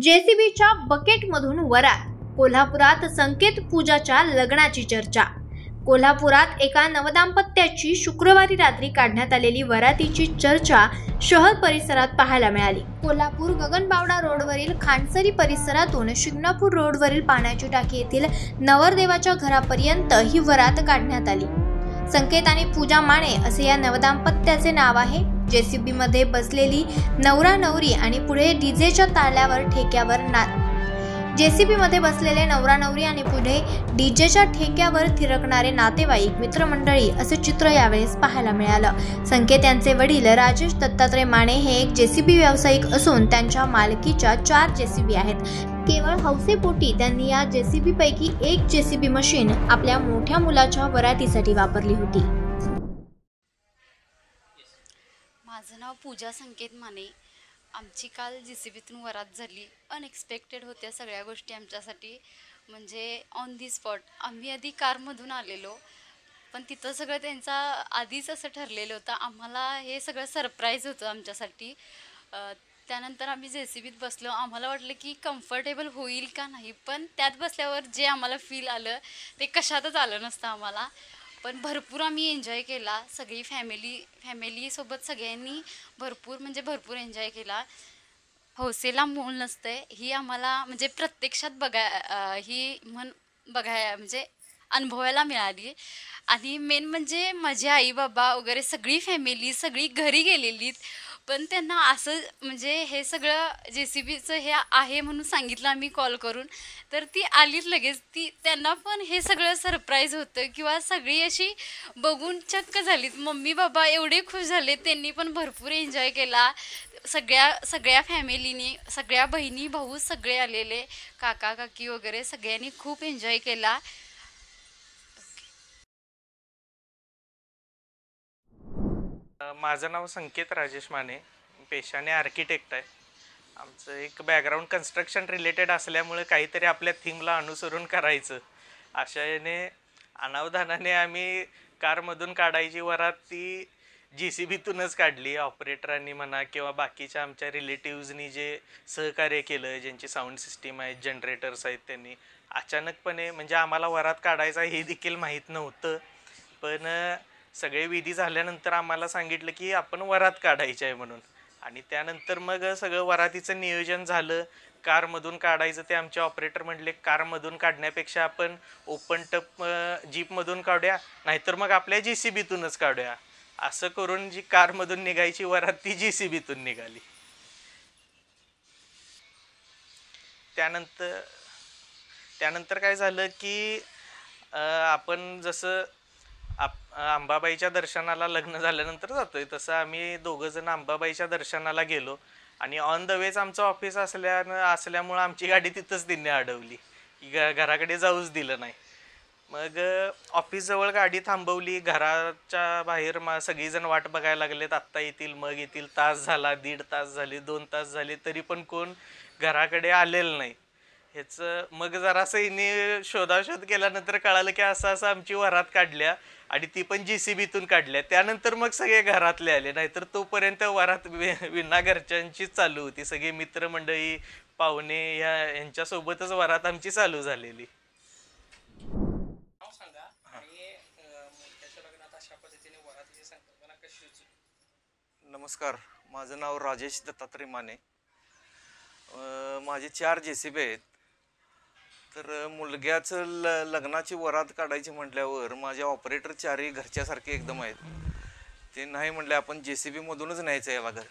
जेसीबीच्या बकेटमधून वरात. कोल्हापुरात संकेत पूजाच्या लग्नाची चर्चा. कोल्हापुरात एका नवदाम्पत्याची शुक्रवारी रात्री काढण्यात आलेली वरातीची चर्चा शहर परिसरात पाहायला मिळाली. कोल्हापूर गगनबावडा रोडवरील खानसरी परिसरातून शिंगणापूर रोडवरील पाण्याची टाकी येथील नवरदेवाच्या घरापर्यंत ही वरात काढण्यात आली. संकेत आणि पूजा माने असे या नवदाम्पत्याचे नाव आहे. जेसीबी मध्ये बसलेली नवरा नवरी आणि पुढे डीजेच्या ताल्यावर ठेक्यावर जेसीबी मध्ये बसलेले नवरा नवरी आणि पुढे डीजेच्या ठेक्यावर थिरकणारे नातेवाईक मित्रमंडळी असे चित्र यावेळेस पाहायला मिळालं. संकेत यांचे वडील राजेश दत्तात्रय माने हे एक जेसीबी व्यावसायिक असून त्यांच्या मालकीच्या 4 जेसीबी आहेत. केवळ हौसेपोटी त्यांनी या जेसीबी पैकी एक जेसीबी मशीन आपल्या मोठ्या मुलाच्या वरातीसाठी वापरली होती. माझं नाव पूजा संकेत माने. आमची काल जेसीबीतून वरात झाली. अनएक्सपेक्टेड होत्या सगळ्या गोष्टी आमच्यासाठी, म्हणजे ऑन दी स्पॉट. आम्ही आधी कारमधून आलेलो, पण तिथं सगळं त्यांचा आधीच असं ठरलेलं होतं. आम्हाला हे सगळं सरप्राईज होतं आमच्यासाठी. त्यानंतर आम्ही जेसीबीत बसलो. आम्हाला वाटलं की कम्फर्टेबल होईल का नाही, पण त्यात बसल्यावर जे आम्हाला फील आलं ते कशातच आलं नसतं आम्हाला. पण भरपूर आम्ही एन्जॉय केला. सगळी फॅमिलीसोबत सगळ्यांनी भरपूर एन्जॉय केला. हौसेला मोल नसते ही आम्हाला म्हणजे प्रत्यक्षात म्हणजे अनुभवायला मिळाली. आणि मेन म्हणजे माझे आई बाबा वगैरे सगळी फॅमिली सगळी घरी गेलेलीत, पण त्यांना असं म्हणजे हे सगळं जेसीबीचं हे आहे म्हणून सांगितलं आम्ही कॉल करून, तर ती आलीच लगेच. त्यांना पण हे सगळं सरप्राईज होतं किंवा सगळी अशी बघून चक्क झालीत. मम्मी बाबा एवढे खुश झाले, त्यांनी पण भरपूर एन्जॉय केला. सगळ्या फॅमिलीनी, सगळ्या बहिणी भाऊ सगळे आलेले, काका काकी वगैरे सगळ्यांनी खूप एन्जॉय केला. माझं नाव संकेत राजेश माने. पेशाने आर्किटेक्ट आहे. आमचं एक बॅकग्राऊंड कन्स्ट्रक्शन रिलेटेड असल्यामुळे काहीतरी आपल्या थीमला अनुसरून करायचं अशा याने अनावधानाने आम्ही कारमधून काढायची वरात ती जेसीबीतूनच काढली. ऑपरेटरांनी म्हणा किंवा बाकीच्या आमच्या रिलेटिव्हजनी जे सहकार्य केलं, ज्यांची साऊंड सिस्टीम आहेत, जनरेटर्स आहेत, त्यांनी अचानकपणे म्हणजे आम्हाला वरात काढायचा हे देखील माहीत नव्हतं. पण सगळे विधी झाल्यानंतर आम्हाला सांगितलं की आपण वरात काढायची आहे म्हणून. आणि त्यानंतर मग सगळं वरातीचं नियोजन झालं. कारमधून काढायचं ते आमचे ऑपरेटर म्हटले कारमधून काढण्यापेक्षा आपण ओपन टप जीपमधून काढूया, नाहीतर मग आपल्या जेसीबीतूनच काढूया. असं करून जी कारमधून निघायची वरात ती जेसीबीतून निघाली. त्यानंतर काय झालं की आपण जसं अंबाबाईच्या दर्शनाला लग्न झाल्यानंतर जातोय तसं आम्ही दोघंजण अंबाबाईच्या दर्शनाला गेलो. आणि ऑन द वेच आमचं ऑफिस असल्यामुळं आमची गाडी तिथंच त्यांनी अडवली, घराकडे जाऊच दिलं नाही. मग ऑफिसजवळ गाडी थांबवली. घराच्या बाहेर सगळीजण वाट बघायला लागलेत, आत्ता येतील मग येतील. तास झाला, 1.5 तास झाले, 2 तास झाले, तरी पण कोण घराकडे आलेलं नाही. ह्याचं मग जरासं हिने शोधाशोध केल्यानंतर कळालं की असं आमची वरात काढल्या आणि ती पण जेसीबीतून काढल्या. त्यानंतर मग सगळे घरातले आले, नाहीतर तोपर्यंत वरात विना घरच्यांचीच चालू होती. सगळे मित्रमंडळी पाहुणे यांच्यासोबतच वरात आमची चालू झालेली. नमस्कार, माझं नाव राजेश दत्तात्रय माने. माझे 4 जेसीबी आहेत. तर मुलग्याचं लग्नाची वरात काढायची म्हटल्यावर माझे ऑपरेटर 4ही घरच्यासारखे एकदम आहेत. ते नाही म्हटले आपण जेसीबीमधूनच न्यायचं याला घर.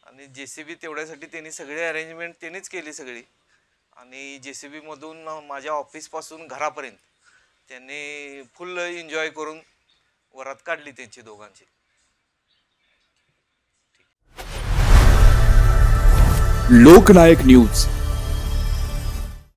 आणि जेसीबी तेवढ्यासाठी त्यांनी सगळी अरेंजमेंट त्यांनीच केली सगळी. आणि जेसीबीमधून माझ्या ऑफिसपासून घरापर्यंत त्यांनी फुल एन्जॉय करून वरात काढली त्यांची दोघांची. लोकनायक न्यूज.